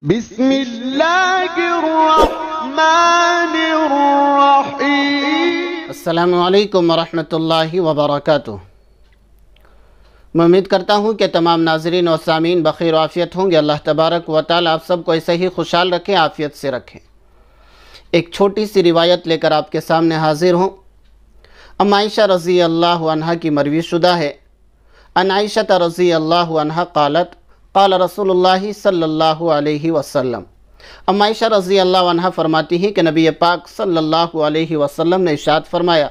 بسم اللہ الرحمن الرحیم۔ السلام علیکم ورحمۃ اللہ وبرکاتہ۔ میں امید کرتا ہوں کہ تمام ناظرین اور سامعین بخیر و عافیت ہوں گے۔ اللہ تبارک و تعالی آپ سب کو ایسے ہی خوشحال رکھیں، عافیت سے رکھیں۔ ایک چھوٹی سی روایت لے کر آپ کے سامنے حاضر ہوں۔ ام عائشہ رضی اللہ عنہا کی مروی شدہ ہے۔ ان عائشہ رضی اللہ عنہا قالت قال رسول اللہ صلی اللہ علیہ وسلم۔ ام عائشہ رضی اللہ عنہ فرماتی ہیں کہ نبی پاک صلی اللہ علیہ وسلم نے ارشاد فرمایا،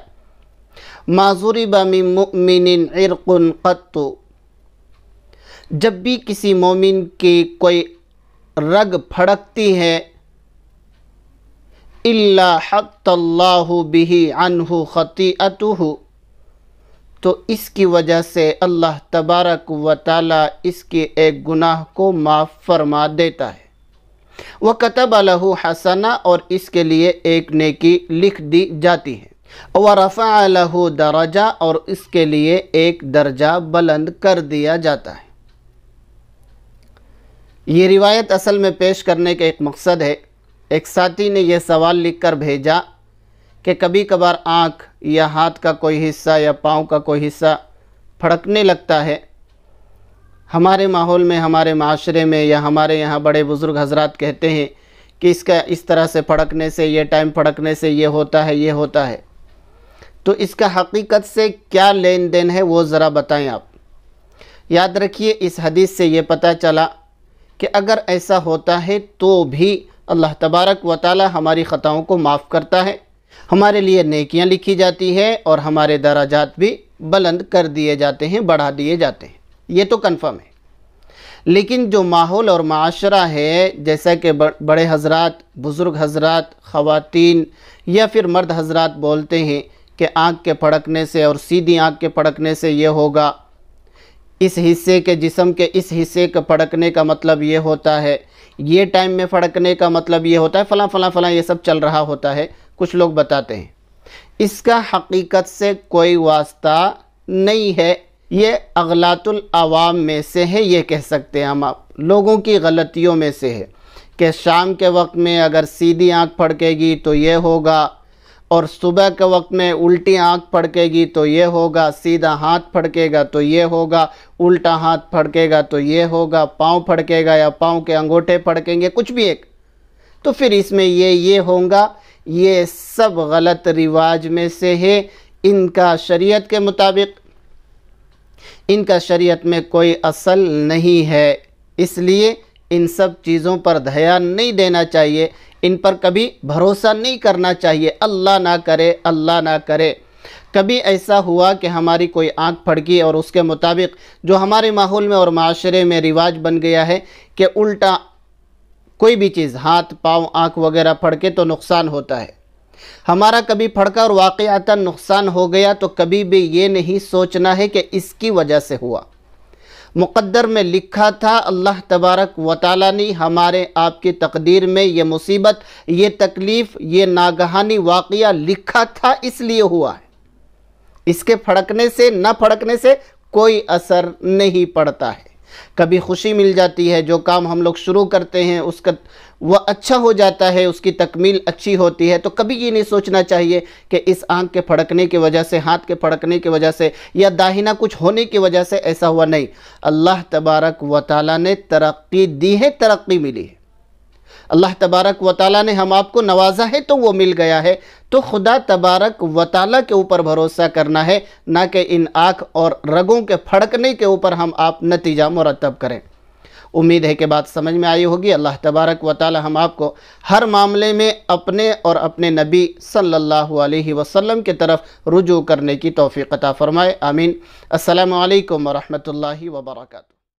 ما ضرب من مؤمن عرق قط، جب بھی کسی مومن کی کوئی رگ پھڑکتی ہے، الا حط اللہ بہ عنہ خطیئتہ، تو اس کی وجہ سے اللہ تبارک و تعالی اس کے ایک گناہ کو معاف فرما دیتا ہے۔ وَكَتَبَ لَهُ حَسَنَةً، اور اس کے لیے ایک نیکی لکھ دی جاتی ہے۔ وَرَفَعَ لَهُ دَرَجَةً، اور اس کے لیے ایک درجہ بلند کر دیا جاتا ہے۔ یہ روایت اصل میں پیش کرنے کا ایک مقصد ہے۔ ایک ساتھی نے یہ سوال لکھ کر بھیجا کہ کبھی کبھار آنکھ یا ہاتھ کا کوئی حصہ یا پاؤں کا کوئی حصہ پھڑکنے لگتا ہے۔ ہمارے ماحول میں، ہمارے معاشرے میں یا ہمارے یہاں بڑے بزرگ حضرات کہتے ہیں کہ اس کا اس طرح سے پھڑکنے سے، یہ ٹائم پھڑکنے سے یہ ہوتا ہے، یہ ہوتا ہے۔ تو اس کا حقیقت سے کیا لین دین ہے وہ ذرا بتائیں آپ۔ یاد رکھیے، اس حدیث سے یہ پتہ چلا کہ اگر ایسا ہوتا ہے تو بھی اللہ تبارک و تعالی ہماری خطاؤں کو معاف کرتا ہے، ہمارے لیے نیکیاں لکھی جاتی ہے اور ہمارے درجات بھی بلند کر دیے جاتے ہیں، بڑھا دیے جاتے ہیں۔ یہ تو کنفرم ہے۔ لیکن جو ماحول اور معاشرہ ہے، جیسا کہ بڑے حضرات، بزرگ حضرات، خواتین یا پھر مرد حضرات بولتے ہیں کہ آنکھ کے پھڑکنے سے اور سیدھی آنکھ کے پھڑکنے سے یہ ہوگا، اس حصے کے جسم کے اس حصے کے پھڑکنے کا مطلب یہ ہوتا ہے، یہ ٹائم میں پھڑکنے کا مطلب یہ ہوتا ہے، فلاں فلاں فلاں، یہ سب چل رہا ہوتا ہے، کچھ لوگ بتاتے ہیں۔ اس کا حقیقت سے کوئی واسطہ نہیں ہے، یہ اغلاط العوام میں سے ہے، یہ کہہ سکتے ہیں ہم، آپ لوگوں کی غلطیوں میں سے ہے کہ شام کے وقت میں اگر سیدھی آنکھ پھڑکے گی تو یہ ہوگا، اور صبح کے وقت میں الٹی آنکھ پھڑکے گی تو یہ ہوگا، سیدھا ہاتھ پھڑکے گا تو یہ ہوگا، الٹا ہاتھ پھڑکے گا تو یہ ہوگا، پاؤں پھڑکے گا یا پاؤں کے انگوٹھے پھڑکیں گے، کچھ بھی ایک، تو پھر اس میں یہ ہوگا۔ یہ سب غلط رواج میں سے ہے۔ ان کا شریعت کے مطابق، ان کا شریعت میں کوئی اصل نہیں ہے، اس لیے ان سب چیزوں پر دھیان نہیں دینا چاہیے، ان پر کبھی بھروسہ نہیں کرنا چاہیے۔ اللہ نہ کرے، اللہ نہ کرے کبھی ایسا ہوا کہ ہماری کوئی آنکھ پھڑکی اور اس کے مطابق جو ہمارے ماحول میں اور معاشرے میں رواج بن گیا ہے کہ الٹا کوئی بھی چیز، ہاتھ، پاؤں، آنکھ وغیرہ پھڑکے تو نقصان ہوتا ہے۔ ہمارا کبھی پھڑکا اور واقعتاً نقصان ہو گیا تو کبھی بھی یہ نہیں سوچنا ہے کہ اس کی وجہ سے ہوا۔ مقدر میں لکھا تھا، اللہ تبارک و تعالیٰ نے ہمارے آپ کی تقدیر میں یہ مصیبت، یہ تکلیف، یہ ناگہانی واقعہ لکھا تھا، اس لیے ہوا ہے۔ اس کے پھڑکنے سے، نہ پھڑکنے سے کوئی اثر نہیں پڑتا ہے۔ کبھی خوشی مل جاتی ہے، جو کام ہم لوگ شروع کرتے ہیں اس کا وہ اچھا ہو جاتا ہے، اس کی تکمیل اچھی ہوتی ہے، تو کبھی یہ نہیں سوچنا چاہیے کہ اس آنکھ کے پھڑکنے کی وجہ سے، ہاتھ کے پھڑکنے کی وجہ سے یا داہنا کچھ ہونے کی وجہ سے ایسا ہوا، نہیں۔ اللہ تبارک و تعالیٰ نے ترقی دی ہے، ترقی ملی ہے۔ اللہ تبارک و تعالیٰ نے ہم آپ کو نوازا ہے تو وہ مل گیا ہے، تو خدا تبارک و تعالیٰ کے اوپر بھروسہ کرنا ہے، نہ کہ ان آنکھ اور رگوں کے پھڑکنے کے اوپر ہم آپ نتیجہ مرتب کریں۔ امید ہے کہ بات سمجھ میں آئی ہوگی۔ اللہ تبارک و تعالیٰ ہم آپ کو ہر معاملے میں اپنے اور اپنے نبی صلی اللہ علیہ وسلم کی طرف رجوع کرنے کی توفیق عطا فرمائے، آمین۔ السلام علیکم ورحمۃ اللہ وبرکاتہ۔